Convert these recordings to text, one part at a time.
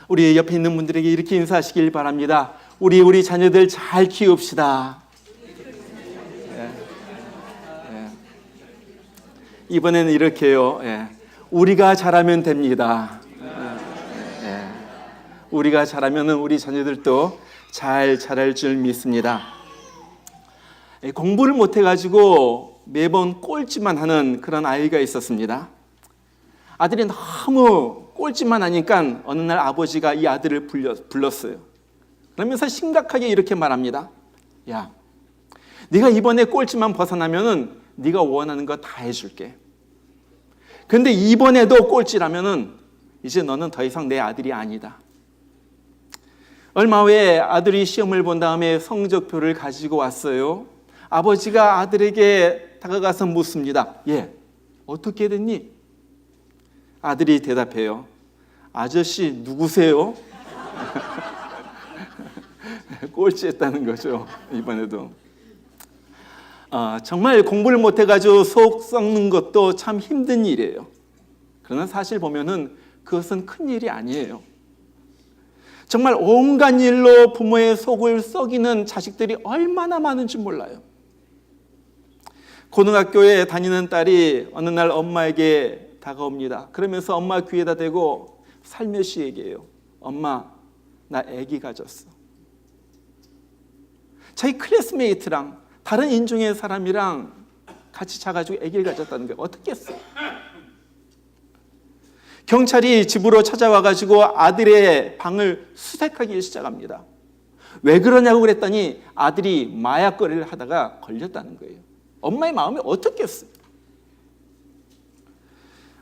우리 옆에 있는 분들에게 이렇게 인사하시길 바랍니다. 우리 자녀들 잘 키웁시다. 이번에는 이렇게요. 우리가 잘하면 됩니다. 우리가 잘하면 우리 자녀들도 잘 자랄 줄 믿습니다. 공부를 못해가지고 매번 꼴찌만 하는 그런 아이가 있었습니다. 아들이 너무 꼴찌만 하니까 어느 날 아버지가 이 아들을 불렀어요. 그러면서 심각하게 이렇게 말합니다. 야, 네가 이번에 꼴찌만 벗어나면은 네가 원하는 거 다 해줄게. 근데 이번에도 꼴찌라면은 이제 너는 더 이상 내 아들이 아니다. 얼마 후에 아들이 시험을 본 다음에 성적표를 가지고 왔어요. 아버지가 아들에게 다가가서 묻습니다. 어떻게 됐니? 아들이 대답해요. 아저씨 누구세요? 꼴찌했다는 거죠. 이번에도. 정말 공부를 못해가지고 속 썩는 것도 참 힘든 일이에요. 그러나 사실 보면은 그것은 큰 일이 아니에요. 정말 온갖 일로 부모의 속을 썩이는 자식들이 얼마나 많은지 몰라요. 고등학교에 다니는 딸이 어느 날 엄마에게 다가옵니다. 그러면서 엄마 귀에다 대고 살며시 얘기해요. 엄마, 나 아기 가졌어. 자기 클래스메이트랑 다른 인종의 사람이랑 같이 자가지고 아기를 가졌다는 게 어떻게 했어요? 경찰이 집으로 찾아와가지고 아들의 방을 수색하기 시작합니다. 왜 그러냐고 그랬더니 아들이 마약 거래를 하다가 걸렸다는 거예요. 엄마의 마음이 어떻겠어요?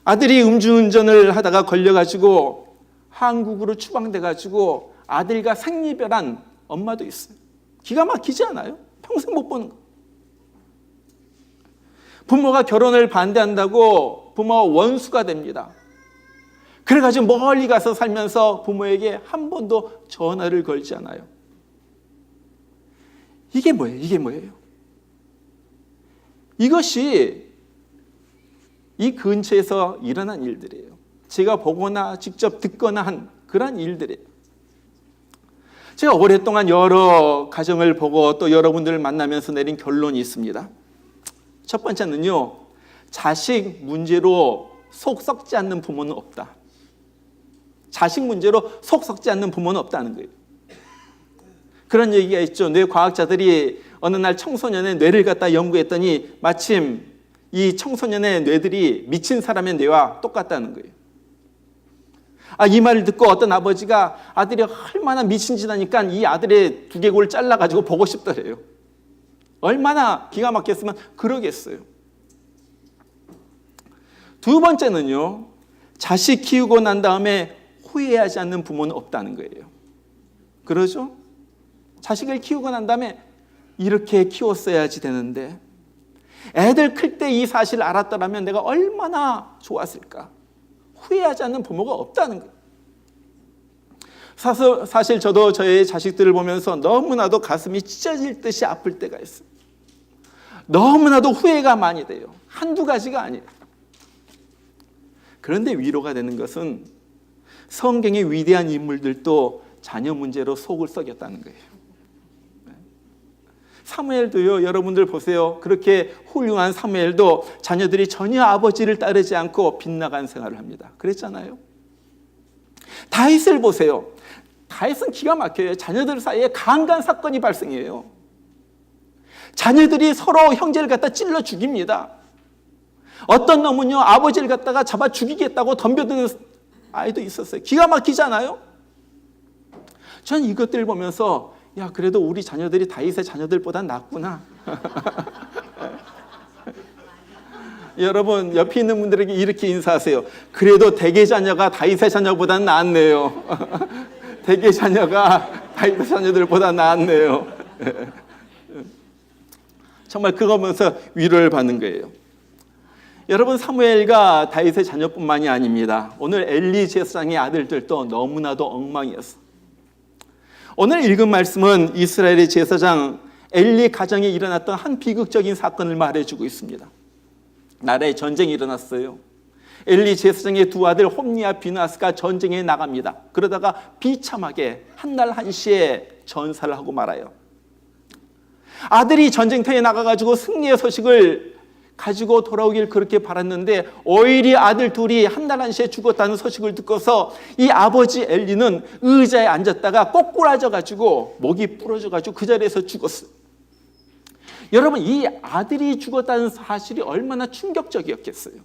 아들이 음주운전을 하다가 걸려가지고 한국으로 추방돼가지고 아들과 생이별한 엄마도 있어요. 기가 막히지 않아요? 평생 못 보는 거. 부모가 결혼을 반대한다고 부모가 원수가 됩니다. 그래가지고 멀리 가서 살면서 부모에게 한 번도 전화를 걸지 않아요. 이게 뭐예요? 이게 뭐예요? 이것이 이 근처에서 일어난 일들이에요. 제가 보거나 직접 듣거나 한 그런 일들이에요. 제가 오랫동안 여러 가정을 보고 또 여러분들을 만나면서 내린 결론이 있습니다. 첫 번째는요, 자식 문제로 속 썩지 않는 부모는 없다. 자식 문제로 속 썩지 않는 부모는 없다는 거예요. 그런 얘기가 있죠. 뇌과학자들이 어느 날 청소년의 뇌를 갖다 연구했더니 마침 이 청소년의 뇌들이 미친 사람의 뇌와 똑같다는 거예요. 이 말을 듣고 어떤 아버지가 아들이 얼마나 미친 짓 하니까 이 아들의 두개골을 잘라가지고 보고 싶더래요. 얼마나 기가 막혔으면 그러겠어요. 두 번째는요, 자식 키우고 난 다음에 후회하지 않는 부모는 없다는 거예요. 그러죠? 자식을 키우고 난 다음에 이렇게 키웠어야지 되는데 애들 클 때 이 사실을 알았더라면 내가 얼마나 좋았을까. 후회하지 않는 부모가 없다는 거예요. 사실 저도 저의 자식들을 보면서 너무나도 가슴이 찢어질 듯이 아플 때가 있어요. 너무나도 후회가 많이 돼요. 한두 가지가 아니에요. 그런데 위로가 되는 것은 성경의 위대한 인물들도 자녀 문제로 속을 썩였다는 거예요. 사무엘도요, 여러분들 보세요. 그렇게 훌륭한 사무엘도 자녀들이 전혀 아버지를 따르지 않고 빗나간 생활을 합니다. 그랬잖아요. 다윗을 보세요. 다윗은 기가 막혀요. 자녀들 사이에 강간 사건이 발생해요. 자녀들이 서로 형제를 갖다 찔러 죽입니다. 어떤 놈은요, 아버지를 갖다가 잡아 죽이겠다고 덤벼드는 아이도 있었어요. 기가 막히잖아요. 전 이것들을 보면서 그래도 우리 자녀들이 다윗의 자녀들보다 낫구나. 여러분, 옆에 있는 분들에게 이렇게 인사하세요. 그래도 대개 자녀가 다윗의 자녀보다 낫네요. 대개 자녀가 다윗의 자녀들보다 낫네요. 정말 그거 보면서 위로를 받는 거예요. 여러분, 사무엘과 다윗의 자녀뿐만이 아닙니다. 오늘 엘리 제사장의 아들들도 너무나도 엉망이었어. 오늘 읽은 말씀은 이스라엘의 제사장 엘리 가정에 일어났던 한 비극적인 사건을 말해주고 있습니다. 나라에 전쟁이 일어났어요. 엘리 제사장의 두 아들 홈니와 비나스가 전쟁에 나갑니다. 그러다가 비참하게 한날 한시에 전사를 하고 말아요. 아들이 전쟁터에 나가가지고 승리의 소식을 가지고 돌아오길 그렇게 바랐는데 오히려 아들 둘이 한날 한시에 죽었다는 소식을 듣고서 이 아버지 엘리는 의자에 앉았다가 꼬꾸라져가지고 목이 부러져가지고 그 자리에서 죽었어요. 여러분, 이 아들이 죽었다는 사실이 얼마나 충격적이었겠어요.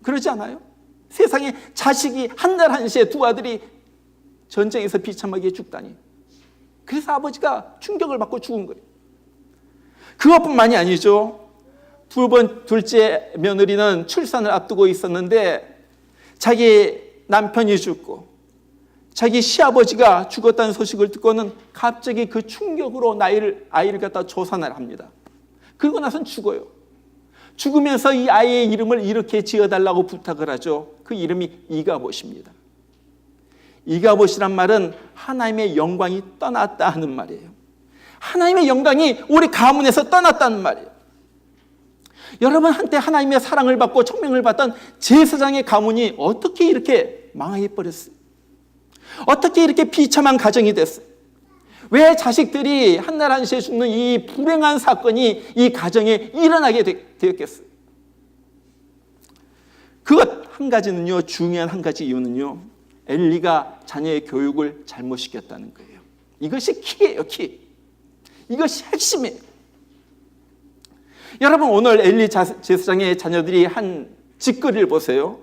그러지 않아요? 세상에 자식이 한날 한시에 두 아들이 전쟁에서 비참하게 죽다니. 그래서 아버지가 충격을 받고 죽은 거예요. 그것뿐만이 아니죠. 둘째 며느리는 출산을 앞두고 있었는데 자기 남편이 죽고 자기 시아버지가 죽었다는 소식을 듣고는 갑자기 그 충격으로 아이를 갖다 조산을 합니다. 그러고 나선 죽어요. 죽으면서 이 아이의 이름을 이렇게 지어달라고 부탁을 하죠. 그 이름이 이가봇입니다. 이가봇이란 말은 하나님의 영광이 떠났다 하는 말이에요. 하나님의 영광이 우리 가문에서 떠났다는 말이에요. 여러분, 한때 하나님의 사랑을 받고 청명을 받던 제사장의 가문이 어떻게 이렇게 망해버렸어요? 어떻게 이렇게 비참한 가정이 됐어요? 왜 자식들이 한날 한시에 죽는 이 불행한 사건이 이 가정에 일어나게 되었겠어요? 그것 한 가지는요, 중요한 한 가지 이유는요, 엘리가 자녀의 교육을 잘못 시켰다는 거예요. 이것이 키예요, 키. 이것이 핵심이에요. 여러분, 오늘 엘리 제사장의 자녀들이 한 짓거리를 보세요.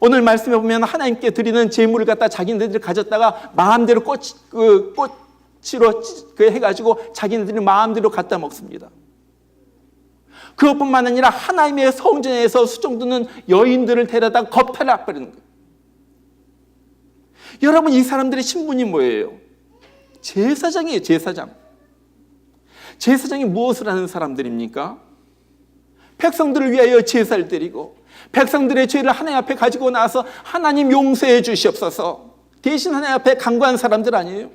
오늘 말씀해 보면 하나님께 드리는 제물을 갖다 자기네들이 가졌다가 마음대로 꼬치로 해가지고 자기네들이 마음대로 갖다 먹습니다. 그것뿐만 아니라 하나님의 성전에서 수종 두는 여인들을 데려다 겁탈을 해버리는 거예요. 여러분, 이 사람들의 신분이 뭐예요? 제사장이에요, 제사장. 제사장이 무엇을 하는 사람들입니까? 백성들을 위하여 제사를 드리고 백성들의 죄를 하나님 앞에 가지고 나와서 하나님 용서해 주시옵소서 대신 하나님 앞에 간구한 사람들 아니에요?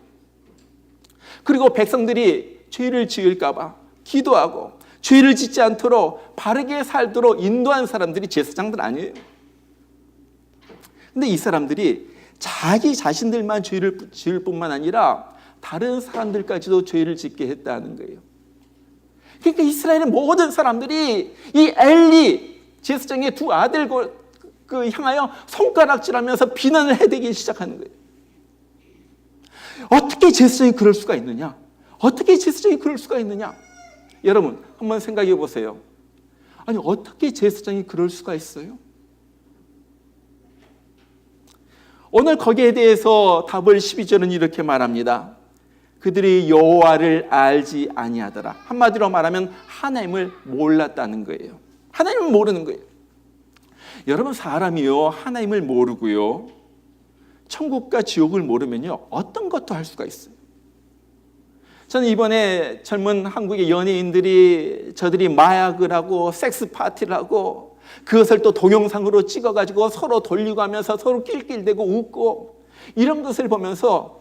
그리고 백성들이 죄를 지을까 봐 기도하고 죄를 짓지 않도록 바르게 살도록 인도한 사람들이 제사장들 아니에요? 근데 이 사람들이 자기 자신들만 죄를 지을 뿐만 아니라 다른 사람들까지도 죄를 짓게 했다는 거예요. 그러니까 이스라엘의 모든 사람들이 이 엘리 제사장의 두 아들 향하여 손가락질하면서 비난을 해대기 시작하는 거예요. 어떻게 제사장이 그럴 수가 있느냐? 어떻게 제사장이 그럴 수가 있느냐? 여러분, 한번 생각해 보세요. 아니, 어떻게 제사장이 그럴 수가 있어요? 오늘 거기에 대해서 답을 12절은 이렇게 말합니다. 그들이 여호와를 알지 아니하더라. 한마디로 말하면 하나님을 몰랐다는 거예요. 하나님을 모르는 거예요. 여러분, 사람이요, 하나님을 모르고요, 천국과 지옥을 모르면요, 어떤 것도 할 수가 있어요. 저는 이번에 젊은 한국의 연예인들이 저들이 마약을 하고 섹스 파티를 하고 그것을 또 동영상으로 찍어가지고 서로 돌리고 하면서 서로 낄낄대고 웃고 이런 것을 보면서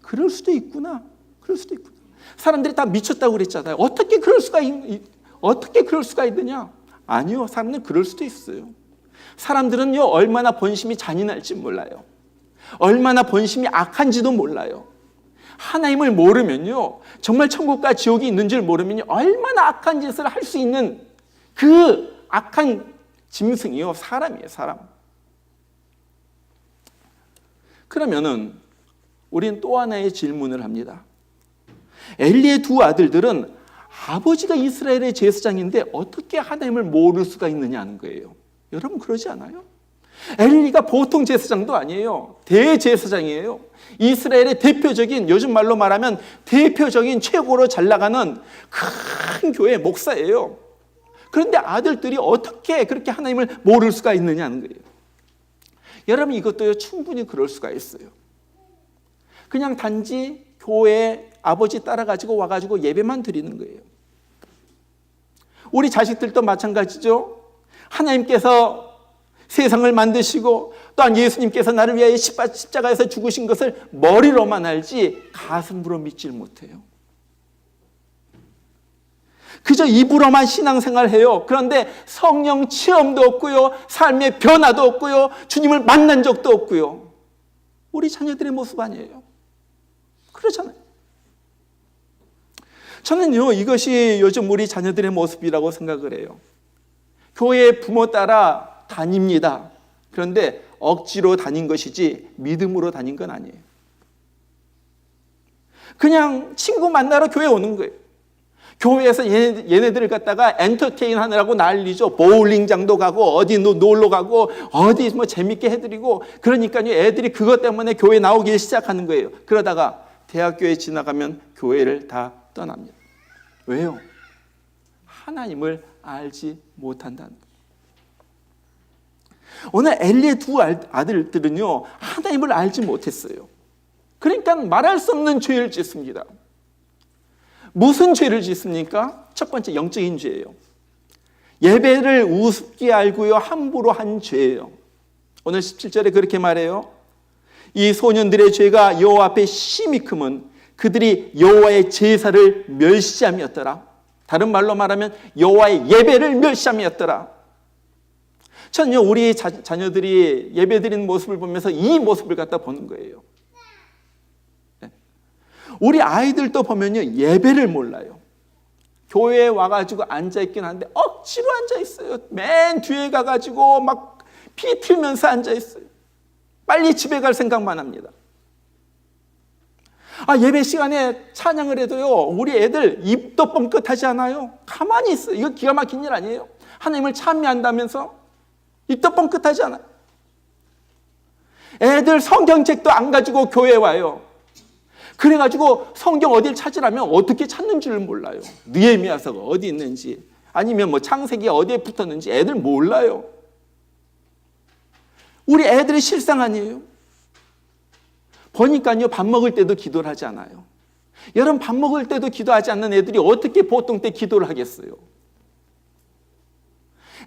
그럴 수도 있구나. 그럴 수도 있구나. 사람들이 다 미쳤다고 그랬잖아요. 어떻게 그럴 수가 있느냐? 아니요. 사람들은 그럴 수도 있어요. 사람들은요, 얼마나 본심이 잔인할지 몰라요. 얼마나 본심이 악한지도 몰라요. 하나님을 모르면요, 정말 천국과 지옥이 있는 줄 모르면요, 얼마나 악한 짓을 할 수 있는 그 악한 짐승이요, 사람이에요, 사람. 그러면은 우리는 또 하나의 질문을 합니다. 엘리의 두 아들들은 아버지가 이스라엘의 제사장인데 어떻게 하나님을 모를 수가 있느냐는 거예요. 여러분, 그러지 않아요? 엘리가 보통 제사장도 아니에요. 대제사장이에요. 이스라엘의 대표적인, 요즘 말로 말하면 대표적인 최고로 잘 나가는 큰 교회 목사예요. 그런데 아들들이 어떻게 그렇게 하나님을 모를 수가 있느냐는 거예요. 여러분, 이것도요, 충분히 그럴 수가 있어요. 그냥 단지 교회에 아버지 따라가지고 와가지고 예배만 드리는 거예요. 우리 자식들도 마찬가지죠. 하나님께서 세상을 만드시고 또한 예수님께서 나를 위하여 십자가에서 죽으신 것을 머리로만 알지 가슴으로 믿질 못해요. 그저 입으로만 신앙생활 해요. 그런데 성령 체험도 없고요. 삶의 변화도 없고요. 주님을 만난 적도 없고요. 우리 자녀들의 모습 아니에요. 그렇잖아요. 저는요, 이것이 요즘 우리 자녀들의 모습이라고 생각을 해요. 교회 부모 따라 다닙니다. 그런데 억지로 다닌 것이지 믿음으로 다닌 건 아니에요. 그냥 친구 만나러 교회 오는 거예요. 교회에서 얘네들을 갖다가 엔터테인 하느라고 난리죠. 보울링장도 가고 어디 놀러 가고 어디 뭐 재밌게 해드리고, 그러니까요 애들이 그것 때문에 교회 나오기 시작하는 거예요. 그러다가 대학교에 지나가면 교회를 다 떠납니다. 왜요? 하나님을 알지 못한다는 거예요. 오늘 엘리의 두 아들들은요 하나님을 알지 못했어요. 그러니까 말할 수 없는 죄를 짓습니다. 무슨 죄를 짓습니까? 첫 번째, 영적인 죄예요. 예배를 우습게 알고요 함부로 한 죄예요. 오늘 17절에 그렇게 말해요. 이 소년들의 죄가 여호와 앞에 심히 크면 그들이 여호와의 제사를 멸시함이었더라. 다른 말로 말하면 여호와의 예배를 멸시함이었더라. 저는요 우리 자녀들이 예배드리는 모습을 보면서 이 모습을 갖다 보는 거예요. 우리 아이들도 보면요 예배를 몰라요. 교회에 와가지고 앉아있긴 한데 억지로 앉아있어요. 맨 뒤에 가가지고 막 피 튀면서 앉아있어요. 빨리 집에 갈 생각만 합니다. 예배 시간에 찬양을 해도요 우리 애들 입도 뻥끗하지 않아요. 가만히 있어요. 이거 기가 막힌 일 아니에요? 하나님을 찬미한다면서 입도 뻥끗하지 않아요. 애들 성경책도 안 가지고 교회에 와요. 그래가지고 성경 어딜 찾으라면 어떻게 찾는 줄 몰라요. 느헤미야서가 어디 있는지, 아니면 뭐 창세기 어디에 붙었는지 애들 몰라요. 우리 애들의 실상 아니에요? 보니까요 밥 먹을 때도 기도를 하지 않아요. 여러분, 밥 먹을 때도 기도하지 않는 애들이 어떻게 보통 때 기도를 하겠어요?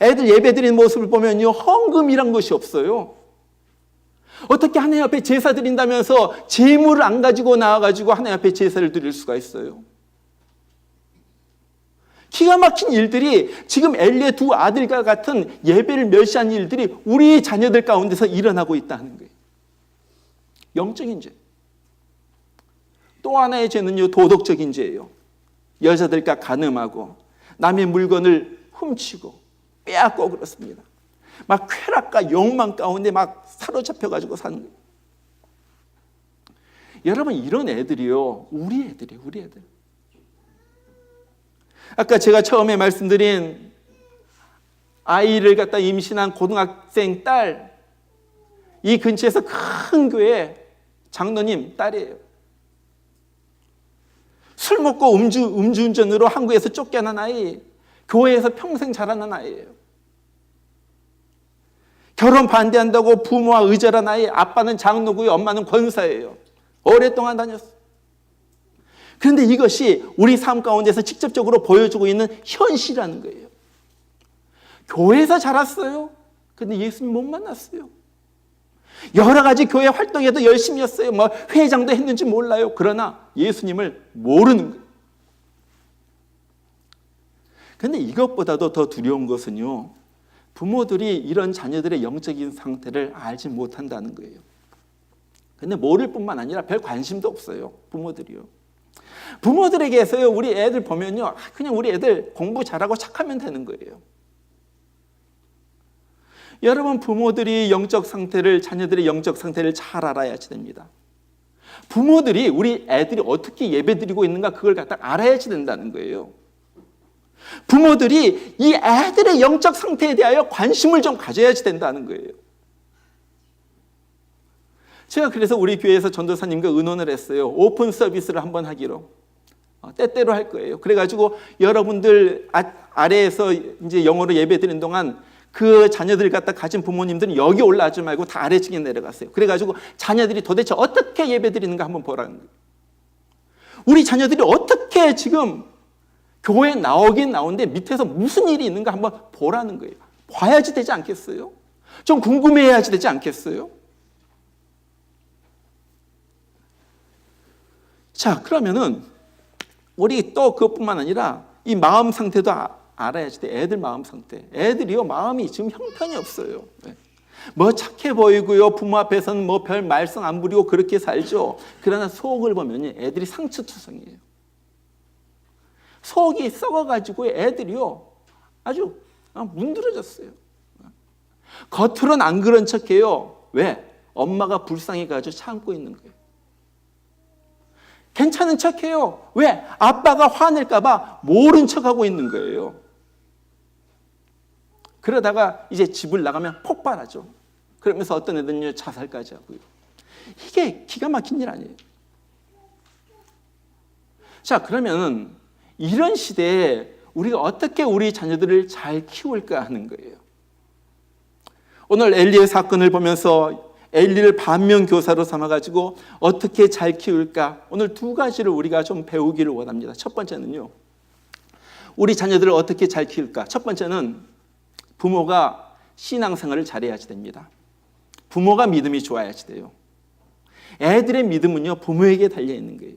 애들 예배 드리는 모습을 보면요 헌금이란 것이 없어요. 어떻게 하나님 앞에 제사 드린다면서 재물을 안 가지고 나와가지고 하나님 앞에 제사를 드릴 수가 있어요? 기가 막힌 일들이 지금 엘리의 두 아들과 같은 예배를 멸시한 일들이 우리 자녀들 가운데서 일어나고 있다는 거예요. 영적인 죄. 또 하나의 죄는요 도덕적인 죄예요. 여자들과 간음하고 남의 물건을 훔치고 빼앗고 그렇습니다. 막 쾌락과 욕망 가운데 막 사로잡혀가지고 사는 거예요. 여러분, 이런 애들이요 우리 애들이에요. 우리 애들. 아까 제가 처음에 말씀드린 아이를 갖다 임신한 고등학생 딸, 이 근처에서 큰 교회 장로님 딸이에요. 술 먹고 음주운전으로 한국에서 쫓겨난 아이, 교회에서 평생 자라난 아이예요. 결혼 반대한다고 부모와 의절한 아이, 아빠는 장로고요 엄마는 권사예요. 오랫동안 다녔어요. 그런데 이것이 우리 삶 가운데서 직접적으로 보여주고 있는 현실이라는 거예요. 교회에서 자랐어요. 근데 예수님 못 만났어요. 여러 가지 교회 활동에도 열심히 했어요. 뭐 회장도 했는지 몰라요. 그러나 예수님을 모르는 거예요. 그런데 이것보다도 더 두려운 것은요, 부모들이 이런 자녀들의 영적인 상태를 알지 못한다는 거예요. 근데 모를 뿐만 아니라 별 관심도 없어요. 부모들이요. 부모들에게서요 우리 애들 보면요 그냥 우리 애들 공부 잘하고 착하면 되는 거예요. 여러분, 부모들이 영적 상태를, 자녀들의 영적 상태를 잘 알아야지 됩니다. 부모들이 우리 애들이 어떻게 예배드리고 있는가 그걸 갖다 알아야지 된다는 거예요. 부모들이 이 애들의 영적 상태에 대하여 관심을 좀 가져야지 된다는 거예요. 제가 그래서 우리 교회에서 전도사님과 의논을 했어요. 오픈 서비스를 한번 하기로. 때때로 할 거예요. 그래가지고 여러분들 아래에서 이제 영어로 예배 드리는 동안 그 자녀들 갖다 가진 부모님들은 여기 올라가지 말고 다 아래층에 내려갔어요. 그래가지고 자녀들이 도대체 어떻게 예배 드리는가 한번 보라는 거예요. 우리 자녀들이 어떻게 지금 교회에 나오긴 나오는데 밑에서 무슨 일이 있는가 한번 보라는 거예요. 봐야지 되지 않겠어요? 좀 궁금해야지 되지 않겠어요? 자, 그러면은 우리 또 그것뿐만 아니라 이 마음 상태도 알아야지 돼. 애들 마음 상태. 애들이요, 마음이 지금 형편이 없어요. 뭐 착해 보이고요, 부모 앞에서는 뭐 별 말썽 안 부리고 그렇게 살죠. 그러나 속을 보면 애들이 상처투성이에요. 속이 썩어가지고 애들이요, 아주 문드러졌어요. 겉으로는 안 그런 척해요. 왜? 엄마가 불쌍해가지고 참고 있는 거예요. 괜찮은 척해요. 왜? 아빠가 화낼까 봐 모른 척하고 있는 거예요. 그러다가 이제 집을 나가면 폭발하죠. 그러면서 어떤 애들은요, 자살까지 하고요. 이게 기가 막힌 일 아니에요. 자, 그러면 이런 시대에 우리가 어떻게 우리 자녀들을 잘 키울까 하는 거예요. 오늘 엘리의 사건을 보면서 엘리를 반면교사로 삼아가지고 어떻게 잘 키울까, 오늘 두 가지를 우리가 좀 배우기를 원합니다. 첫 번째는요, 우리 자녀들을 어떻게 잘 키울까. 첫 번째는 부모가 신앙생활을 잘해야지 됩니다. 부모가 믿음이 좋아야지 돼요. 애들의 믿음은요, 부모에게 달려있는 거예요.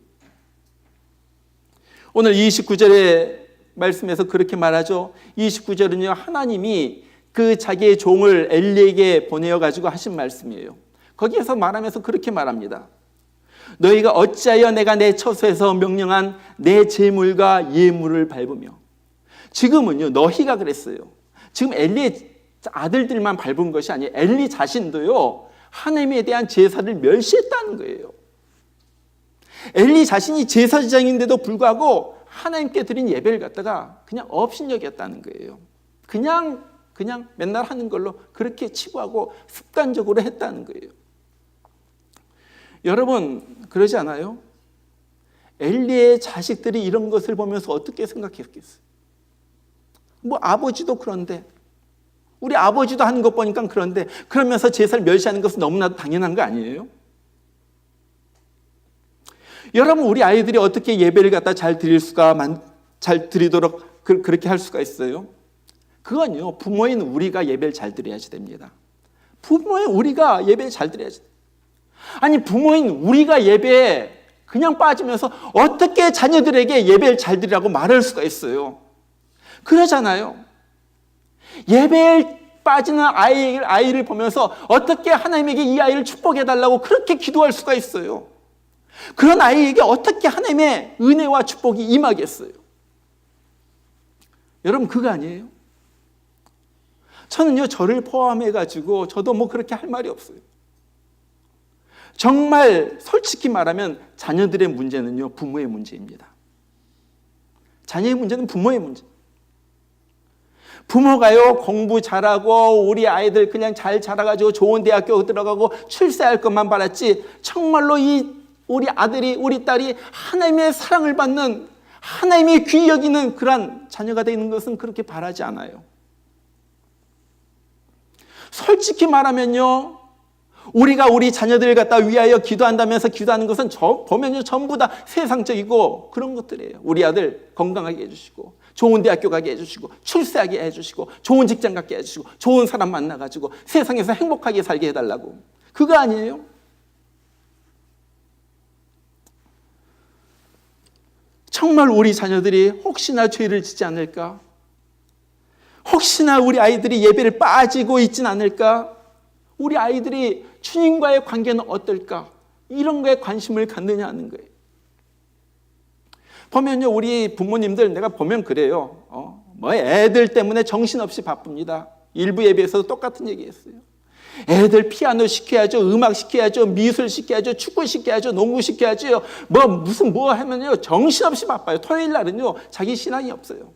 오늘 29절의 말씀에서 그렇게 말하죠. 29절은요, 하나님이 그 자기의 종을 엘리에게 보내어가지고 하신 말씀이에요. 거기에서 말하면서 그렇게 말합니다. 너희가 어찌하여 내가 내 처소에서 명령한 내 제물과 예물을 밟으며. 지금은요, 너희가 그랬어요. 지금 엘리의 아들들만 밟은 것이 아니에요. 엘리 자신도요, 하나님에 대한 제사를 멸시했다는 거예요. 엘리 자신이 제사장인데도 불구하고 하나님께 드린 예배를 갖다가 그냥 업신여겼다는 거예요. 그냥 맨날 하는 걸로 그렇게 치부하고 습관적으로 했다는 거예요. 여러분, 그러지 않아요? 엘리의 자식들이 이런 것을 보면서 어떻게 생각했겠어요? 뭐 아버지도 그런데, 우리 아버지도 하는 것 보니까 그런데, 그러면서 제사를 멸시하는 것은 너무나도 당연한 거 아니에요? 여러분, 우리 아이들이 어떻게 예배를 갖다 잘 드리도록 그렇게 할 수가 있어요? 그건요, 부모인 우리가 예배를 잘 드려야지 됩니다. 부모인 우리가 예배를 잘 드려야지. 아니, 부모인 우리가 예배에 그냥 빠지면서 어떻게 자녀들에게 예배를 잘 드리라고 말할 수가 있어요? 그러잖아요. 예배에 빠지는 아이를 보면서 어떻게 하나님에게 이 아이를 축복해달라고 그렇게 기도할 수가 있어요? 그런 아이에게 어떻게 하나님의 은혜와 축복이 임하겠어요? 여러분, 그거 아니에요? 저는요, 저를 포함해가지고 저도 뭐 그렇게 할 말이 없어요. 정말 솔직히 말하면 자녀들의 문제는요, 부모의 문제입니다. 자녀의 문제는 부모의 문제. 부모가요, 공부 잘하고 우리 아이들 그냥 잘 자라가지고 좋은 대학교 들어가고 출세할 것만 바랐지, 정말로 우리 아들이, 우리 딸이 하나님의 사랑을 받는, 하나님의 귀히 여기는 그런 자녀가 되는 것은 그렇게 바라지 않아요. 솔직히 말하면요, 우리가 우리 자녀들을 갖다 위하여 기도한다면서 기도하는 것은 보면요, 전부 다 세상적이고 그런 것들이에요. 우리 아들 건강하게 해주시고, 좋은 대학교 가게 해주시고, 출세하게 해주시고, 좋은 직장 갖게 해주시고, 좋은 사람 만나가지고 세상에서 행복하게 살게 해달라고. 그거 아니에요? 정말 우리 자녀들이 혹시나 죄를 짓지 않을까? 혹시나 우리 아이들이 예배를 빠지고 있진 않을까? 우리 아이들이 주님과의 관계는 어떨까? 이런 거에 관심을 갖느냐 하는 거예요. 보면요, 우리 부모님들 내가 보면 그래요. 뭐 애들 때문에 정신없이 바쁩니다. 일부 예배에서도 똑같은 얘기했어요. 애들 피아노 시켜야죠, 음악 시켜야죠, 미술 시켜야죠, 축구 시켜야죠, 농구 시켜야죠. 뭐 하면요, 정신없이 바빠요. 토요일 날은요, 자기 신앙이 없어요.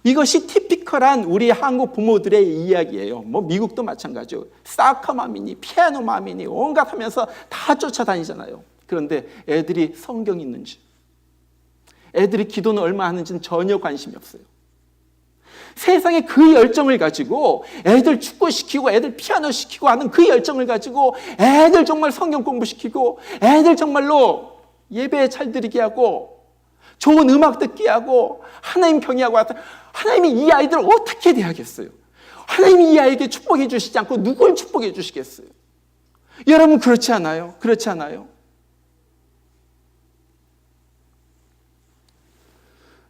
이것이 티피컬한 우리 한국 부모들의 이야기예요. 뭐 미국도 마찬가지죠. 사커맘이니 피아노맘이니 온갖 하면서 다 쫓아다니잖아요. 그런데 애들이 성경 있는지, 애들이 기도는 얼마 하는지는 전혀 관심이 없어요. 세상에 그 열정을 가지고 애들 축구시키고 애들 피아노 시키고 하는 그 열정을 가지고 애들 정말 성경 공부시키고 애들 정말로 예배 잘 드리게 하고 좋은 음악 듣게 하고 하나님 경외하고 하나님이 이 아이들을 어떻게 대하겠어요? 하나님이 이 아이에게 축복해 주시지 않고 누굴 축복해 주시겠어요? 여러분, 그렇지 않아요? 그렇지 않아요?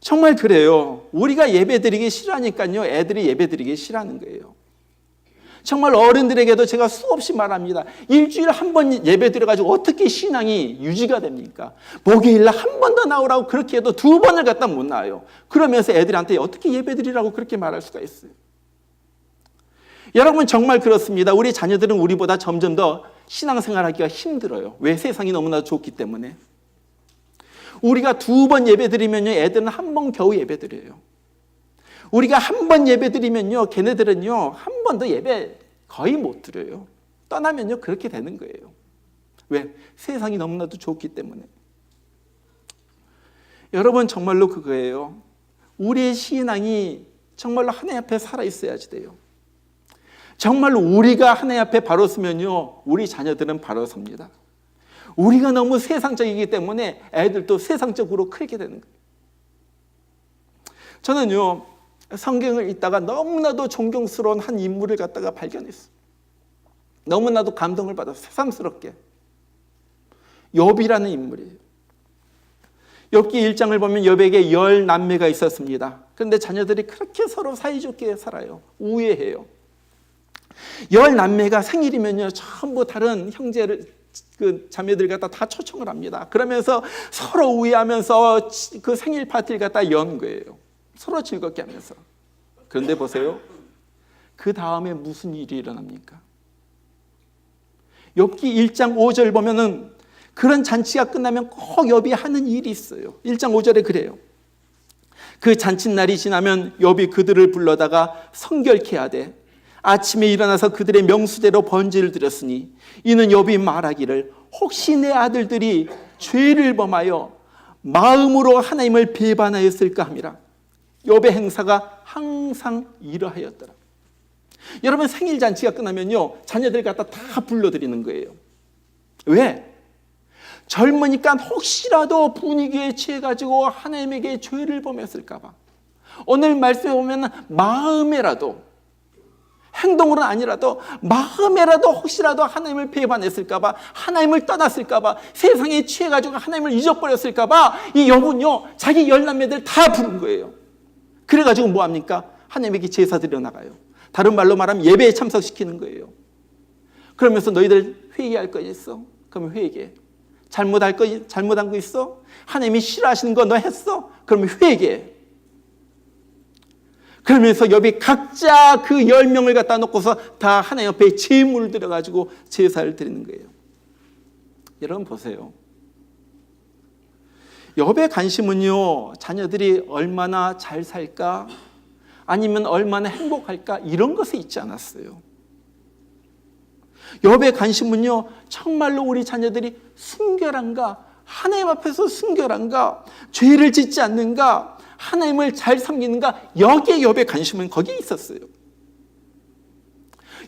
정말 그래요. 우리가 예배드리기 싫어하니까요, 애들이 예배드리기 싫어하는 거예요. 정말 어른들에게도 제가 수없이 말합니다. 일주일에 한 번 예배드려가지고 어떻게 신앙이 유지가 됩니까? 목요일날 한 번 더 나오라고 그렇게 해도 2번을 갖다 못 나와요. 그러면서 애들한테 어떻게 예배드리라고 그렇게 말할 수가 있어요. 여러분, 정말 그렇습니다. 우리 자녀들은 우리보다 점점 더 신앙생활하기가 힘들어요. 왜? 세상이 너무나 좋기 때문에. 우리가 2번 예배드리면요, 애들은 한 번 겨우 예배드려요. 우리가 한 번 예배드리면요, 걔네들은요, 한 번 더 예배 거의 못 드려요. 떠나면요, 그렇게 되는 거예요. 왜? 세상이 너무나도 좋기 때문에. 여러분, 정말로 그거예요. 우리의 신앙이 정말로 하나님 앞에 살아있어야지 돼요. 정말로 우리가 하나님 앞에 바로 서면요, 우리 자녀들은 바로 섭니다. 우리가 너무 세상적이기 때문에 애들도 세상적으로 크게 되는 거예요. 저는요, 성경을 읽다가 너무나도 존경스러운 한 인물을 갖다가 발견했어요. 너무나도 감동을 받았어요. 새삼스럽게. 욥이라는 인물이에요. 욥기 1장을 보면 욥에게 10남매가 있었습니다. 그런데 자녀들이 그렇게 서로 사이좋게 살아요. 우애해요. 10남매가 생일이면요, 전부 다른 형제를, 그 자매들 갖다 다 초청을 합니다. 그러면서 서로 우애하면서 그 생일 파티를 갖다 연 거예요. 서로 즐겁게 하면서. 그런데 보세요. 그 다음에 무슨 일이 일어납니까? 욥기 1장 5절 보면은 그런 잔치가 끝나면 꼭 욥이 하는 일이 있어요. 1장 5절에 그래요. 그 잔칫날이 지나면 욥이 그들을 불러다가 성결케 하되 아침에 일어나서 그들의 명수대로 번제를 드렸으니 이는 욥이 말하기를 혹시 내 아들들이 죄를 범하여 마음으로 하나님을 배반하였을까 함이라. 욥의 행사가 항상 이러하였더라. 여러분, 생일 잔치가 끝나면요, 자녀들 갖다 다 불러드리는 거예요. 왜? 젊으니까 혹시라도 분위기에 취해가지고 하나님에게 죄를 범했을까 봐. 오늘 말씀에 보면 마음에라도, 행동으로는 아니라도 마음에라도 혹시라도 하나님을 배반했을까 봐, 하나님을 떠났을까 봐, 세상에 취해가지고 하나님을 잊어버렸을까 봐 이 욥은요, 자기 10남매들 다 부른 거예요. 그래가지고 뭐합니까? 하나님에게 제사 드려 나가요. 다른 말로 말하면 예배에 참석시키는 거예요. 그러면서 너희들 회개할 거 있어? 그러면 회개. 잘못한 거 있어? 하나님이 싫어하시는 거 너 했어? 그러면 회개. 그러면서 욥이 각자 그 10명을 갖다 놓고서 다 하나님 옆에 제물을 드려가지고 제사를 드리는 거예요. 여러분 보세요. 욥의 관심은요, 자녀들이 얼마나 잘 살까, 아니면 얼마나 행복할까, 이런 것에 있지 않았어요. 욥의 관심은요, 정말로 우리 자녀들이 순결한가, 하나님 앞에서 순결한가, 죄를 짓지 않는가, 하나님을 잘 섬기는가, 여기에 욥의 관심은 거기에 있었어요.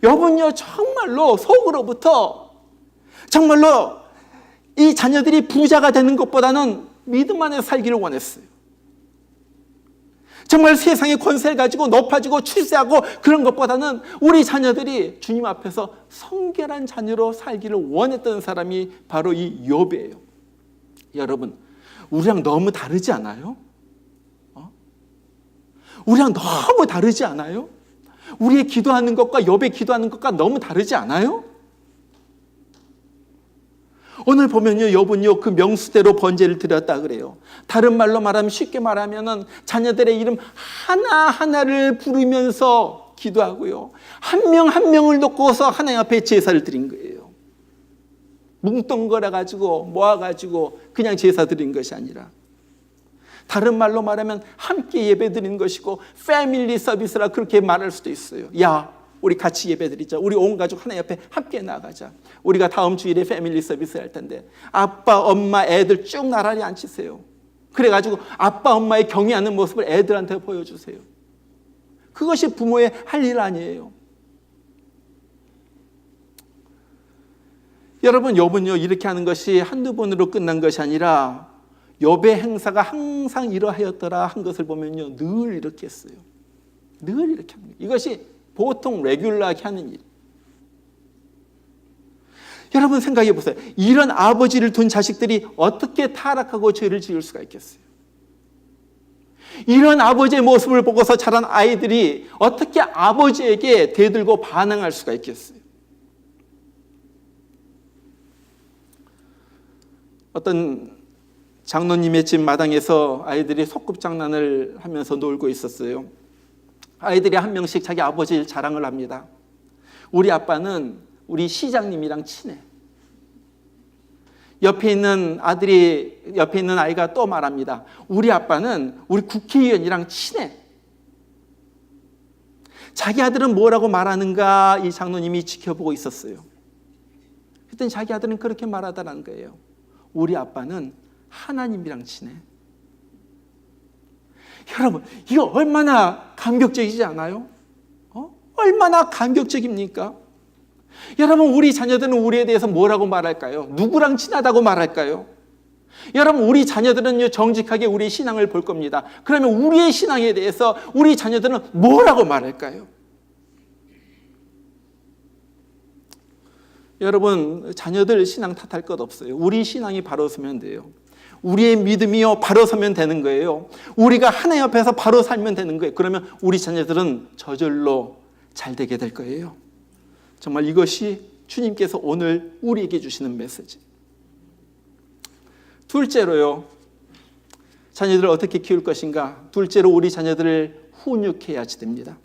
욥은요, 정말로 속으로부터 정말로 이 자녀들이 부자가 되는 것보다는 믿음 안에 살기를 원했어요. 정말 세상의 권세를 가지고 높아지고 출세하고 그런 것보다는 우리 자녀들이 주님 앞에서 성결한 자녀로 살기를 원했던 사람이 바로 이 욥이에요. 여러분, 우리랑 너무 다르지 않아요? 우리랑 너무 다르지 않아요? 우리의 기도하는 것과 욥의 기도하는 것과 너무 다르지 않아요? 오늘 보면요, 욥은요, 그 명수대로 번제를 드렸다 그래요. 다른 말로 말하면, 쉽게 말하면은 자녀들의 이름 하나하나를 부르면서 기도하고요, 한 명 한 명을 놓고서 하나님 앞에 제사를 드린 거예요. 뭉뚱거려 가지고 모아가지고 그냥 제사 드린 것이 아니라, 다른 말로 말하면 함께 예배 드리는 것이고, 패밀리 서비스라 그렇게 말할 수도 있어요. 야, 우리 같이 예배 드리자. 우리 온 가족 하나님 앞에 함께 나가자. 우리가 다음 주일에 패밀리 서비스 할 텐데 아빠, 엄마, 애들 쭉 나란히 앉히세요. 그래가지고 아빠, 엄마의 경외하는 모습을 애들한테 보여주세요. 그것이 부모의 할 일 아니에요. 여러분, 욥은요, 이렇게 하는 것이 한두 번으로 끝난 것이 아니라 욥의 행사가 항상 이러하였더라 한 것을 보면요, 늘 이렇게 했어요. 늘 이렇게 합니다. 이것이 보통 레귤러하게 하는 일. 여러분 생각해 보세요. 이런 아버지를 둔 자식들이 어떻게 타락하고 죄를 지을 수가 있겠어요? 이런 아버지의 모습을 보고서 자란 아이들이 어떻게 아버지에게 대들고 반항할 수가 있겠어요? 어떤 장로님의 집 마당에서 아이들이 소꿉장난을 하면서 놀고 있었어요. 아이들이 한 명씩 자기 아버지 자랑을 합니다. 우리 아빠는 우리 시장님이랑 친해. 옆에 있는 아이가 또 말합니다. 우리 아빠는 우리 국회의원이랑 친해. 자기 아들은 뭐라고 말하는가 이 장로님이 지켜보고 있었어요. 그랬더니 자기 아들은 그렇게 말하다는 거예요. 우리 아빠는 하나님이랑 친해. 여러분, 이거 얼마나 감격적이지 않아요? 얼마나 감격적입니까? 여러분, 우리 자녀들은 우리에 대해서 뭐라고 말할까요? 누구랑 친하다고 말할까요? 여러분, 우리 자녀들은요, 정직하게 우리의 신앙을 볼 겁니다. 그러면 우리의 신앙에 대해서 우리 자녀들은 뭐라고 말할까요? 여러분, 자녀들 신앙 탓할 것 없어요. 우리 신앙이 바로 서면 돼요. 우리의 믿음이요 바로 서면 되는 거예요. 우리가 하나님 앞에서 바로 살면 되는 거예요. 그러면 우리 자녀들은 저절로 잘 되게 될 거예요. 정말 이것이 주님께서 오늘 우리에게 주시는 메시지. 둘째로요, 자녀들을 어떻게 키울 것인가? 둘째로 우리 자녀들을 훈육해야지 됩니다.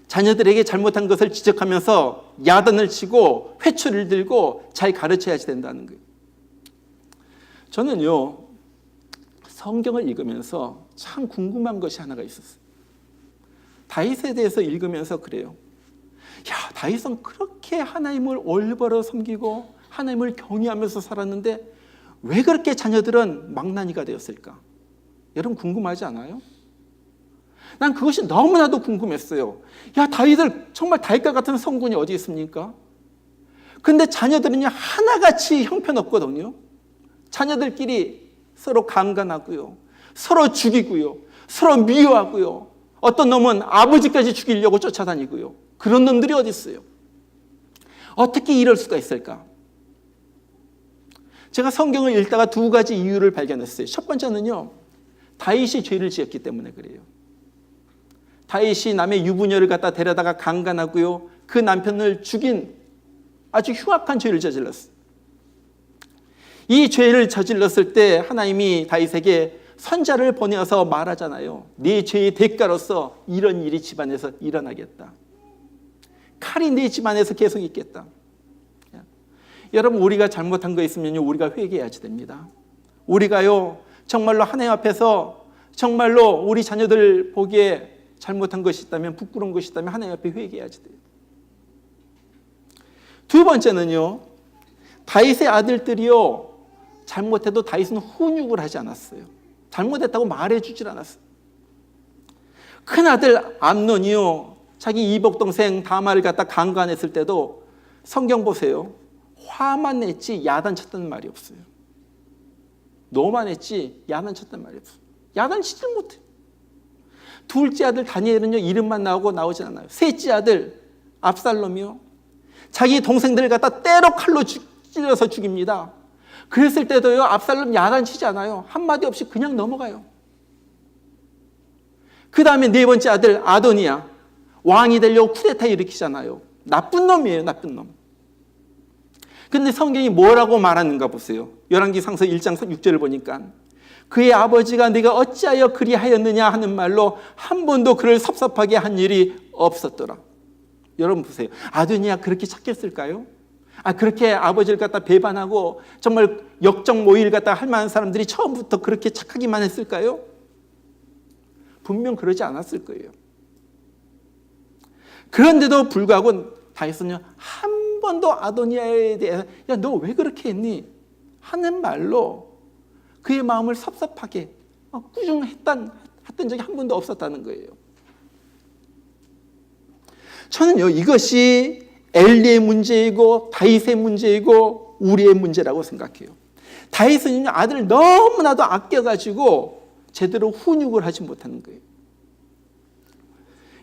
자녀들에게 잘못한 것을 지적하면서 야단을 치고 회초리를 들고 잘 가르쳐야지 된다는 거예요. 저는요, 성경을 읽으면서 참 궁금한 것이 하나가 있었어요. 다윗에 대해서 읽으면서 그래요. 야, 다윗은 그렇게 하나님을 올바로 섬기고 하나님을 경외하면서 살았는데 왜 그렇게 자녀들은 망나니가 되었을까? 여러분 궁금하지 않아요? 난 그것이 너무나도 궁금했어요. 야, 다윗을 정말 다윗과 같은 성군이 어디 있습니까? 근데 자녀들은요, 하나같이 형편없거든요. 자녀들끼리 서로 강간하고요, 서로 죽이고요, 서로 미워하고요, 어떤 놈은 아버지까지 죽이려고 쫓아다니고요. 그런 놈들이 어디 있어요? 어떻게 이럴 수가 있을까? 제가 성경을 읽다가 두 가지 이유를 발견했어요. 첫 번째는요, 다윗이 죄를 지었기 때문에 그래요. 다윗이 남의 유부녀를 갖다 데려다가 강간하고요, 그 남편을 죽인 아주 흉악한 죄를 저질렀어요. 이 죄를 저질렀을 때 하나님이 다윗에게 선자를 보내어서 말하잖아요. 네 죄의 대가로서 이런 일이 집안에서 일어나겠다. 칼이 네 집안에서 계속 있겠다. 여러분, 우리가 잘못한 거 있으면 우리가 회개해야지 됩니다. 우리가요, 정말로 하나님 앞에서 정말로 우리 자녀들 보기에 잘못한 것이 있다면, 부끄러운 것이 있다면 하나님 앞에 회개해야지 돼요. 두 번째는요, 다윗의 아들들이요, 잘못해도 다윗은 훈육을 하지 않았어요. 잘못했다고 말해주질 않았어요. 큰아들 암논이요, 자기 이복동생 다말을 갖다 강간했을 때도 성경 보세요. 화만 냈지 야단쳤다는 말이 없어요. 너만 했지 야단쳤다는 말이 없어요. 야단치질 못해. 둘째 아들 다니엘은요, 이름만 나오지 않아요. 셋째 아들 압살롬이요, 자기 동생들을 갖다 때로 칼로 찔러서 죽입니다. 그랬을 때도요, 압살롬 야단치지 않아요. 한마디 없이 그냥 넘어가요. 그 다음에 네 번째 아들 아도니야, 왕이 되려고 쿠데타 일으키잖아요. 나쁜 놈이에요, 나쁜 놈. 근데 성경이 뭐라고 말하는가 보세요. 열왕기상서 1장 6절을 보니까 그의 아버지가 네가 어찌하여 그리하였느냐 하는 말로 한 번도 그를 섭섭하게 한 일이 없었더라. 여러분 보세요. 아도니야 그렇게 착했을까요? 그렇게 아버지를 갖다 배반하고 정말 역적 모의를 갖다 할 만한 사람들이 처음부터 그렇게 착하기만 했을까요? 분명 그러지 않았을 거예요. 그런데도 불구하고 다윗은요, 한 번도 아도니아에 대해서 야, 너 왜 그렇게 했니? 하는 말로 그의 마음을 섭섭하게 꾸중했던 적이 한 번도 없었다는 거예요. 저는요, 이것이 엘리의 문제이고 다윗의 문제이고 우리의 문제라고 생각해요. 다윗은 아들을 너무나도 아껴가지고 제대로 훈육을 하지 못하는 거예요.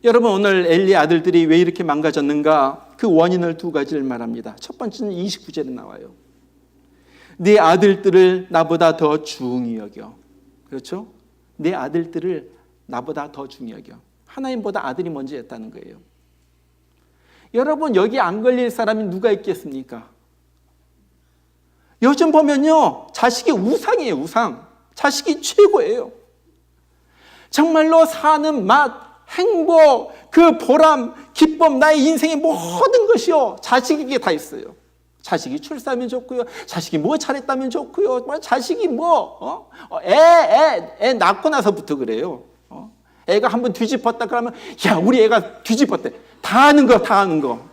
여러분, 오늘 엘리의 아들들이 왜 이렇게 망가졌는가? 그 원인을 두 가지를 말합니다. 첫 번째는 29절에 나와요. 네 아들들을 나보다 더 중히 여겨. 그렇죠? 내 아들들을 나보다 더 중요하게 하나님보다 아들이 먼저였다는 거예요. 여러분, 여기 안 걸릴 사람이 누가 있겠습니까? 요즘 보면요, 자식이 우상이에요. 우상. 자식이 최고예요. 정말로 사는 맛, 행복, 그 보람, 기쁨, 나의 인생의 모든 것이요, 자식에게 다 있어요. 자식이 출세하면 좋고요, 자식이 뭐 잘했다면 좋고요, 자식이 애 낳고 나서부터 그래요. 애가 한번 뒤집었다 그러면, 야, 우리 애가 뒤집었대. 다 하는 거.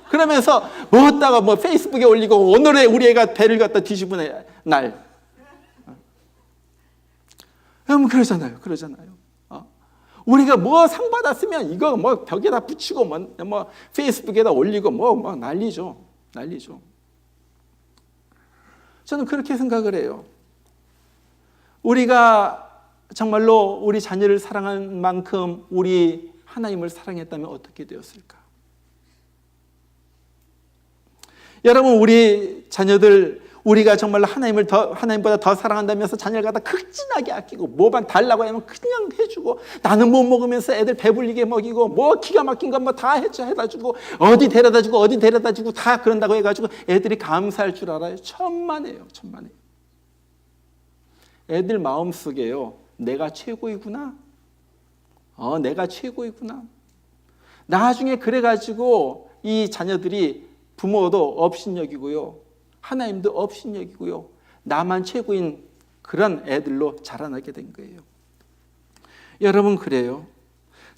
그러면서 뭐다가 뭐 페이스북에 올리고, 오늘의 우리 애가 배를 갖다 뒤집은 날. 여러분, 그러잖아요. 우리가 뭐 상 받았으면 이거 뭐 벽에다 붙이고 뭐 페이스북에다 올리고 뭐 난리죠. 저는 그렇게 생각을 해요. 우리가 정말로 우리 자녀를 사랑한 만큼 우리 하나님을 사랑했다면 어떻게 되었을까? 여러분, 우리 자녀들, 우리가 정말로 하나님보다 더 사랑한다면서 자녀를 갖다 극진하게 아끼고, 뭐만 달라고 하면 그냥 해주고, 나는 못 먹으면서 애들 배불리게 먹이고, 뭐 기가 막힌 건 뭐 다 해다 주고, 어디 데려다 주고 다 그런다고 해가지고 애들이 감사할 줄 알아요? 천만에요. 애들 마음속에요, 내가 최고이구나. 내가 최고이구나. 나중에 그래가지고 이 자녀들이 부모도 업신여기고요, 하나님도 업신여기고요, 나만 최고인 그런 애들로 자라나게 된 거예요. 여러분, 그래요.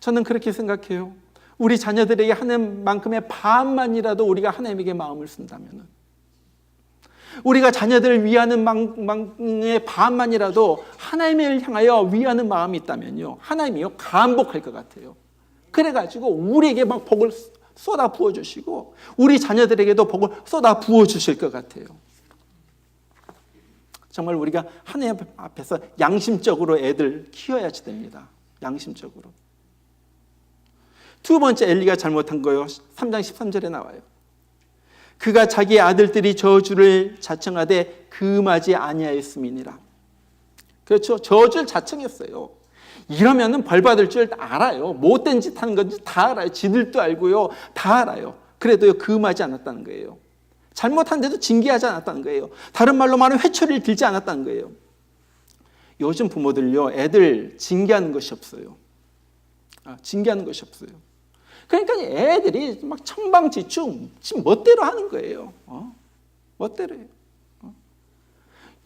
저는 그렇게 생각해요. 우리 자녀들에게 하는 만큼의 반만이라도 우리가 하나님에게 마음을 쓴다면, 우리가 자녀들을 위하는 만큼의 반만이라도 하나님을 향하여 위하는 마음이 있다면요, 하나님이요 감복할 것 같아요. 그래가지고 우리에게 막 복을 쏟아 부어주시고 우리 자녀들에게도 복을 쏟아 부어주실 것 같아요. 정말 우리가 하나님 앞에서 양심적으로 애들 키워야지 됩니다. 양심적으로. 두 번째, 엘리가 잘못한 거요. 3장 13절에 나와요. 그가 자기 아들들이 저주를 자청하되 금하지 아니하였음이니라. 그렇죠. 저주를 자청했어요. 이러면은 벌 받을 줄 알아요. 못된 짓 하는 건지 다 알아요. 지들도 알고요, 다 알아요. 그래도 금하지 않았다는 거예요. 잘못한데도 징계하지 않았다는 거예요. 다른 말로 말하면 회초리를 들지 않았다는 거예요. 요즘 부모들요, 애들 징계하는 것이 없어요. 징계하는 것이 없어요. 그러니까 애들이 막 천방지축 지금 멋대로 하는 거예요. 멋대로 해요.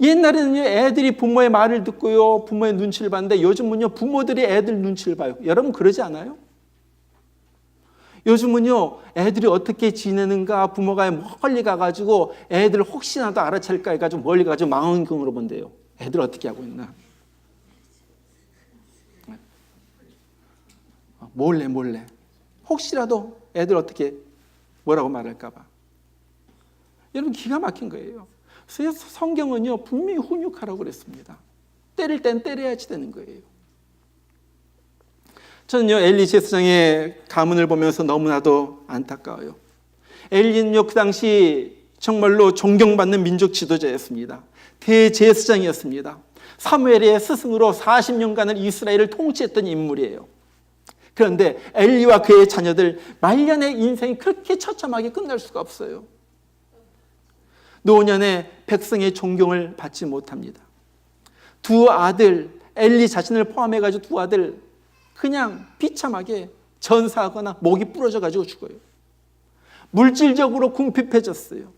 옛날에는 애들이 부모의 말을 듣고요, 부모의 눈치를 봤는데 요즘은요, 부모들이 애들 눈치를 봐요. 여러분, 그러지 않아요? 요즘은요, 애들이 어떻게 지내는가 부모가 멀리 가가지고 애들 혹시나도 알아챌까 해가지고 멀리 가가지고 망원경으로 본대요. 애들 어떻게 하고 있나. 몰래 혹시라도 애들 어떻게 뭐라고 말할까 봐. 여러분, 기가 막힌 거예요. 그래서 성경은요, 분명히 훈육하라고 그랬습니다. 때릴 땐 때려야지 되는 거예요. 저는요, 엘리 제사장의 가문을 보면서 너무나도 안타까워요. 엘리는요, 그 당시 정말로 존경받는 민족 지도자였습니다. 대제사장이었습니다. 사무엘의 스승으로 40년간을 이스라엘을 통치했던 인물이에요. 그런데 엘리와 그의 자녀들 말년의 인생이 그렇게 처참하게 끝날 수가 없어요. 노년에 백성의 존경을 받지 못합니다. 두 아들, 엘리 자신을 포함해가지고 두 아들 그냥 비참하게 전사하거나 목이 부러져가지고 죽어요. 물질적으로 궁핍해졌어요.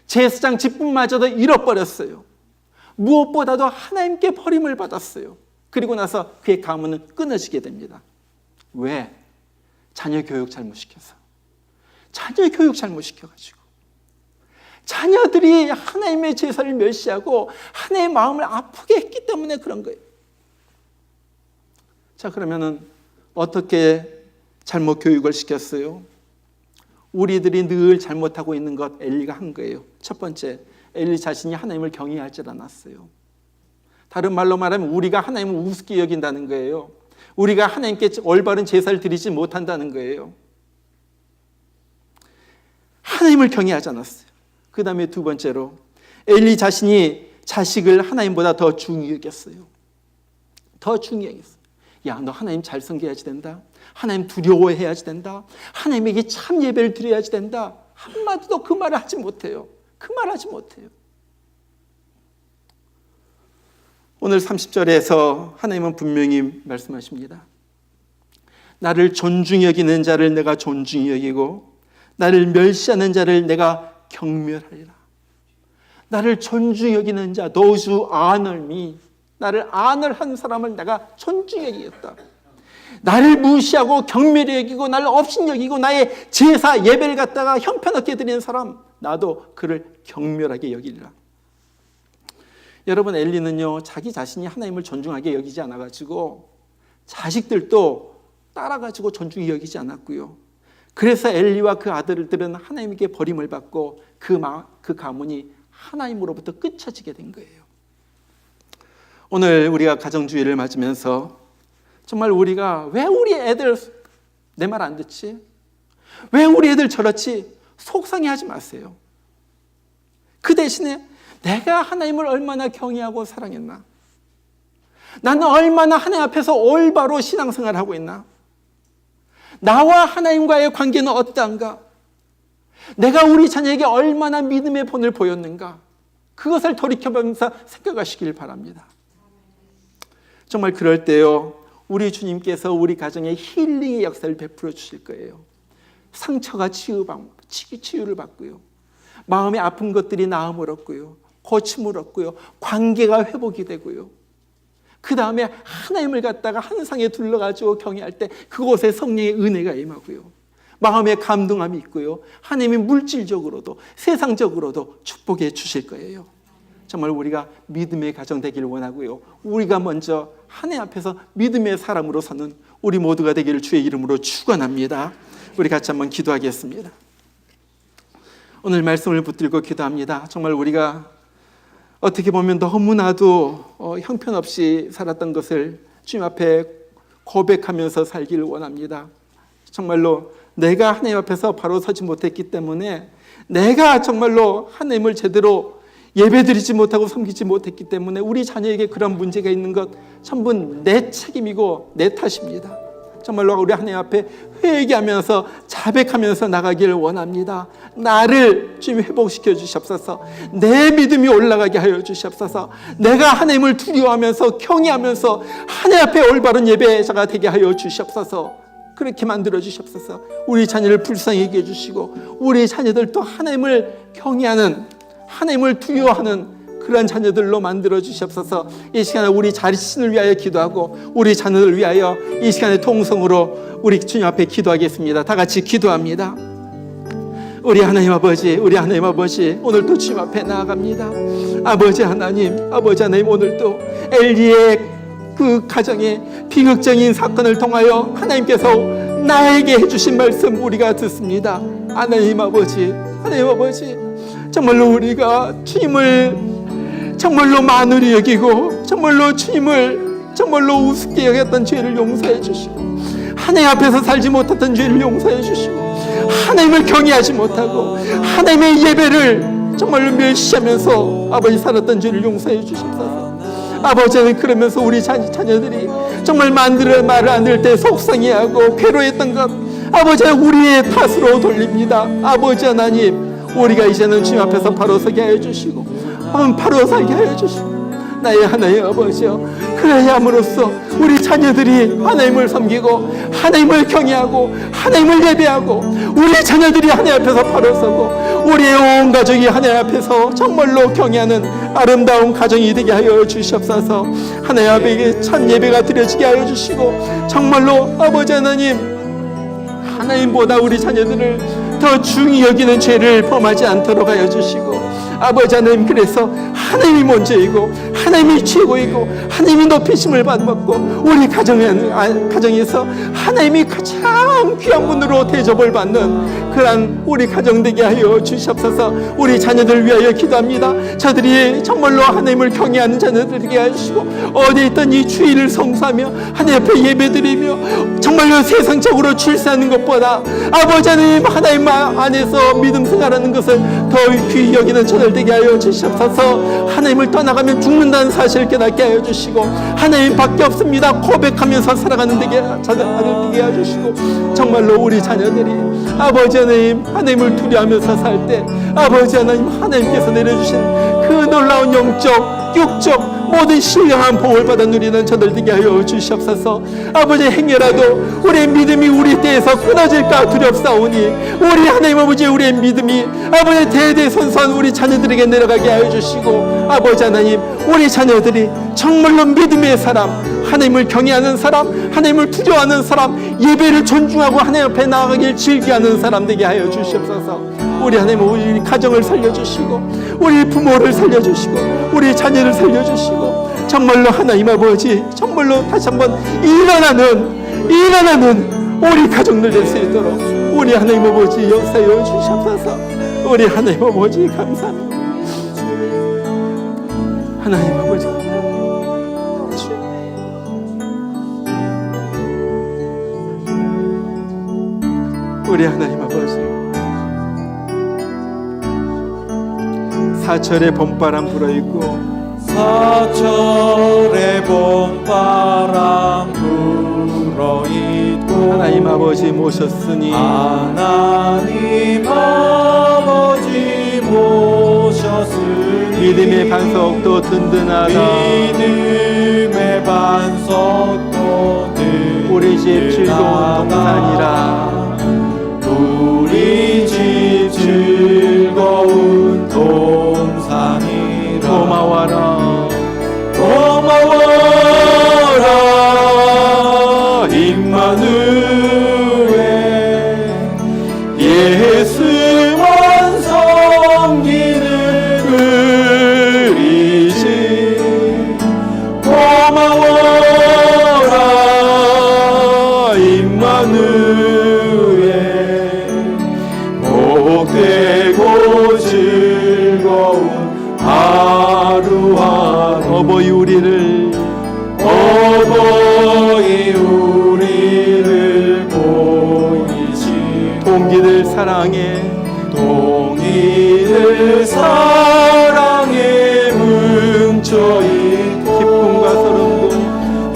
제사장 직분마저도 잃어버렸어요. 무엇보다도 하나님께 버림을 받았어요. 그리고 나서 그의 가문은 끊어지게 됩니다. 왜? 자녀 교육 잘못시켜서. 자녀 교육 잘못시켜가지고. 자녀들이 하나님의 제사를 멸시하고 하나님의 마음을 아프게 했기 때문에 그런 거예요. 자, 그러면은 어떻게 잘못 교육을 시켰어요? 우리들이 늘 잘못하고 있는 것 엘리가 한 거예요. 첫 번째, 엘리 자신이 하나님을 경외하지 않았어요. 다른 말로 말하면 우리가 하나님을 우습게 여긴다는 거예요. 우리가 하나님께 올바른 제사를 드리지 못한다는 거예요. 하나님을 경외하지 않았어요. 그 다음에 두 번째로 엘리 자신이 자식을 하나님보다 더 중히 여겼어요. 더 중요했어요. 야, 너 하나님 잘 섬겨야지 된다. 하나님 두려워해야지 된다. 하나님에게 참 예배를 드려야지 된다. 한마디도 그 말을 하지 못해요. 그 말 하지 못해요. 오늘 30절에서 하나님은 분명히 말씀하십니다. 나를 존중히 여기는 자를 내가 존중히 여기고 나를 멸시하는 자를 내가 경멸하리라. 나를 존중히 여기는 자, those who honor me, 나를 honor한 사람을 내가 존중히 여기겠다. 나를 무시하고 경멸히 여기고 나를 업신 여기고 나의 제사 예배를 갖다가 형편없게 드리는 사람, 나도 그를 경멸하게 여기리라. 여러분, 엘리는요 자기 자신이 하나님을 존중하게 여기지 않아가지고 자식들도 따라가지고 존중히 여기지 않았고요. 그래서 엘리와 그 아들들은 하나님에게 버림을 받고 그 가문이 하나님으로부터 끊어지게 된 거예요. 오늘 우리가 가정주의를 맞으면서 정말 우리가 왜 우리 애들 내 말 안 듣지? 왜 우리 애들 저렇지? 속상해하지 마세요. 그 대신에 내가 하나님을 얼마나 경외하고 사랑했나? 나는 얼마나 하나님 앞에서 올바로 신앙생활을 하고 있나? 나와 하나님과의 관계는 어떠한가? 내가 우리 자녀에게 얼마나 믿음의 본을 보였는가? 그것을 돌이켜보면서 생각하시길 바랍니다. 정말 그럴 때요 우리 주님께서 우리 가정에 힐링의 역사를 베풀어 주실 거예요. 상처가 치유를 받고요, 마음의 아픈 것들이 나음을 얻고요, 고침을 얻고요, 관계가 회복이 되고요, 그 다음에 하나님을 갖다가 한 상에 둘러가지고 경외할 때 그곳에 성령의 은혜가 임하고요, 마음의 감동함이 있고요, 하나님이 물질적으로도 세상적으로도 축복해 주실 거예요. 정말 우리가 믿음의 가정 되기를 원하고요, 우리가 먼저 하나님 앞에서 믿음의 사람으로 서는 우리 모두가 되기를 주의 이름으로 축원합니다. 우리 같이 한번 기도하겠습니다. 오늘 말씀을 붙들고 기도합니다. 정말 우리가 어떻게 보면 너무나도 형편없이 살았던 것을 주님 앞에 고백하면서 살기를 원합니다. 정말로 내가 하나님 앞에서 바로 서지 못했기 때문에, 내가 정말로 하나님을 제대로 예배드리지 못하고 섬기지 못했기 때문에 우리 자녀에게 그런 문제가 있는 것 전부 내 책임이고 내 탓입니다. 정말로 우리 하나님 앞에 회개하면서 자백하면서 나가기를 원합니다. 나를 주님 회복시켜 주시옵소서. 내 믿음이 올라가게 하여 주시옵소서. 내가 하나님을 두려워하면서 경외하면서 하나님 앞에 올바른 예배자가 되게 하여 주시옵소서. 그렇게 만들어 주시옵소서. 우리 자녀를 불쌍히 여겨 주시고 우리 자녀들도 하나님을 경외하는, 하나님을 두려워하는 그런 자녀들로 만들어 주시옵소서. 이 시간에 우리 자신을 위하여 기도하고 우리 자녀들을 위하여 이 시간에 통성으로 우리 주님 앞에 기도하겠습니다. 다 같이 기도합니다. 우리 하나님 아버지, 우리 하나님 아버지, 오늘도 주님 앞에 나아갑니다. 아버지 하나님, 오늘도 엘리의 그 가정의 비극적인 사건을 통하여 하나님께서 나에게 해주신 말씀 우리가 듣습니다. 하나님 아버지, 정말로 우리가 주님을 정말로 만으로 여기고 정말로 주님을 정말로 우습게 여겼던 죄를 용서해 주시고, 하나님 앞에서 살지 못했던 죄를 용서해 주시고, 하나님을 경외하지 못하고 하나님의 예배를 정말로 멸시하면서 아버지 살았던 죄를 용서해 주시옵소서. 아버지는 그러면서 우리 자녀들이 정말 말을 안 들을 때 속상해하고 괴로워했던 것 아버지 우리의 탓으로 돌립니다. 아버지 하나님, 우리가 이제는 주님 앞에서 바로 서게 하여 주시고 바로 살게 하여 주시고, 나의 하나님 아버지여, 그래야 함으로써 우리 자녀들이 하나님을 섬기고 하나님을 경외하고 하나님을 예배하고 우리 자녀들이 하나님 앞에서 바로 서고 우리의 온 가족이 하나님 앞에서 정말로 경외하는 아름다운 가정이 되게 하여 주시옵소서. 하나님 앞에 참 예배가 드려지게 하여 주시고, 정말로 아버지 하나님, 하나님보다 우리 자녀들을 더 중히 여기는 죄를 범하지 않도록 하여 주시고, 아버지 하나님, 그래서 하나님이 먼저이고 하나님이 최고이고 하나님이 높이심을 받고 우리 가정에서 하나님이 가장 귀한 분으로 대접을 받는 그러한 우리 가정 되게 하여 주시옵소서. 우리 자녀들을 위하여 기도합니다. 저들이 정말로 하나님을 경외하는 자녀들 되게 하시고, 어디에 있든 이 주일을 성수하며 하나님 앞에 예배드리며 정말로 세상적으로 출세하는 것보다 아버지 하나님, 하나님 안에서 믿음 생활하는 것을 더 귀히 여기는 저들 자녀들 되게 하여 주시옵소서. 하나님을 떠나가면 죽는다는 사실을 깨닫게 하여 주시고, 하나님 밖에 없습니다 고백하면서 살아가는 자녀들 되게 하여 주시고, 정말로 우리 자녀들이 아버지 하나님, 하나님을 두려워하면서 살 때 아버지 하나님, 하나님께서 내려주신 그 놀라운 영적, 육적 모든 신령한 복을 받아 누리는 저들 되게 하여 주시옵소서. 아버지, 행여라도 우리의 믿음이 우리 때에서 끊어질까 두렵사오니, 우리 하나님 아버지, 우리의 믿음이 아버지 대대손손 우리 자녀들에게 내려가게 하여 주시고, 아버지 하나님, 우리 자녀들이 정말로 믿음의 사람, 하나님을 경외하는 사람, 하나님을 두려워하는 사람, 예배를 존중하고 하나님 앞에 나아가길 즐겨하는 사람 되게 하여 주시옵소서. 우리 하나님, 우리 가정을 살려주시고, 우리 부모를 살려주시고, 우리 자녀를 살려주시고, 정말로 하나님 아버지, 정말로 다시 한번 일어나는 우리 가정들 될 수 있도록 우리 하나님 아버지 역사여 주시옵소서. 우리 하나님 아버지 감사합니다. 하나님 아버지, 우리 하나님 아버지, 사철의 봄바람 불어있고, 사철의 봄바람 불어있고, 하나님 아버지 모셨으니, 하나님 아버지 모셨으니, 믿음의 반석도 든든하다. 믿음의 반석도 든든하다. 우리 집 즐거운 동산이라. 우리 집 즐거운 동산이라. 고마워라, 고마워라 임마누엘, 예수만 섬기는 우리 집. 고마워라 임마누엘, 복되고 즐거운 하루하루. 어버이 우리를 보이시, 동기들 사랑해, 동이들 사랑에 뭉쳐있고,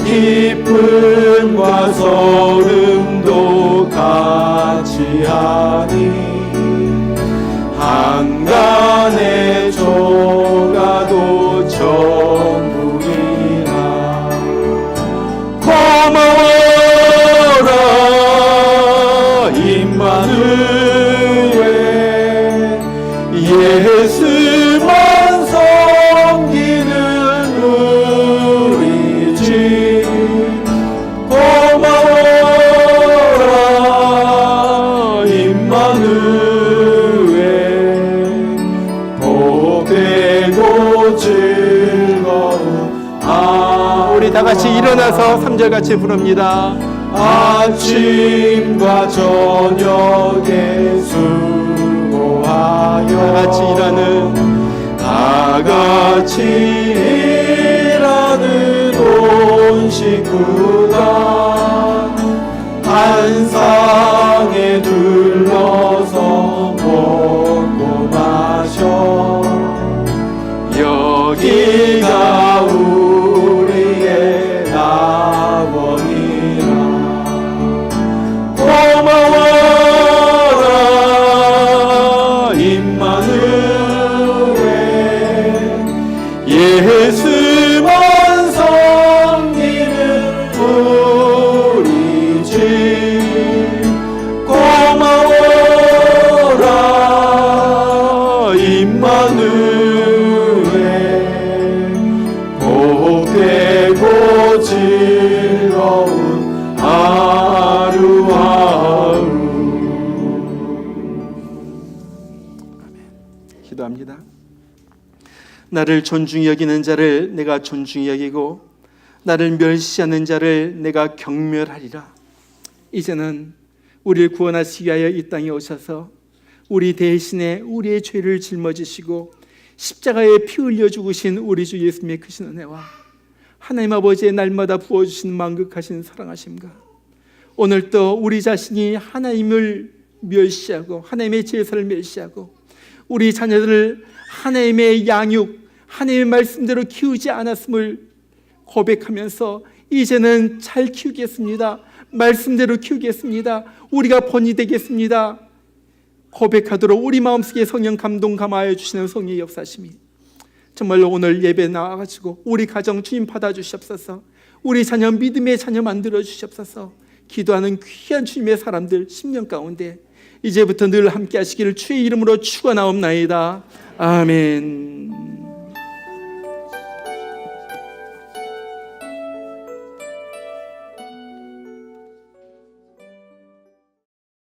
기쁨과 서름도 같이 하니, 한간의 조가도 천국이라. 고마워라 임마누엘, 예수만 섬기는 우리 집. 고마워라 임마누엘, 복되고 즐거운 우리 다 같이 일어나서 3절 같이 부릅니다. 아침과 저녁에 수고하여, 다 같이 일하는 온 식구가 한 상에 둘러서 먹고 마셔. 여기가 우리의 낙원이라. 고마워라 임마누엘, 예수만 섬기는 우리 집. 고마워라 임마누엘, 복되고 즐거운 하루하루. 기도합니다. 나를 존중히 여기는 자를 내가 존중히 여기고, 나를 멸시하는 자를 내가 경멸하리라. 이제는 우리를 구원하시기 위하여 이 땅에 오셔서 우리 대신에 우리의 죄를 짊어지시고 십자가에 피 흘려 죽으신 우리 주 예수님의 크신 은혜와 하나님 아버지의 날마다 부어주신 만극하신 사랑하심과, 오늘도 우리 자신이 하나님을 멸시하고 하나님의 제사를 멸시하고 우리 자녀들을 하나님의 양육, 하나님의 말씀대로 키우지 않았음을 고백하면서 이제는 잘 키우겠습니다. 말씀대로 키우겠습니다. 우리가 본이 되겠습니다. 고백하도록 우리 마음속에 성령 감동 감화하여 주시는 성령의 역사심이 정말로 오늘 예배 나와가지고 우리 가정 주님 받아주시옵소서. 우리 자녀 믿음의 자녀 만들어 주시옵소서. 기도하는 귀한 주님의 사람들 10년 가운데 이제부터 늘 함께 하시기를 주의 이름으로 축원하옵나이다. 아멘.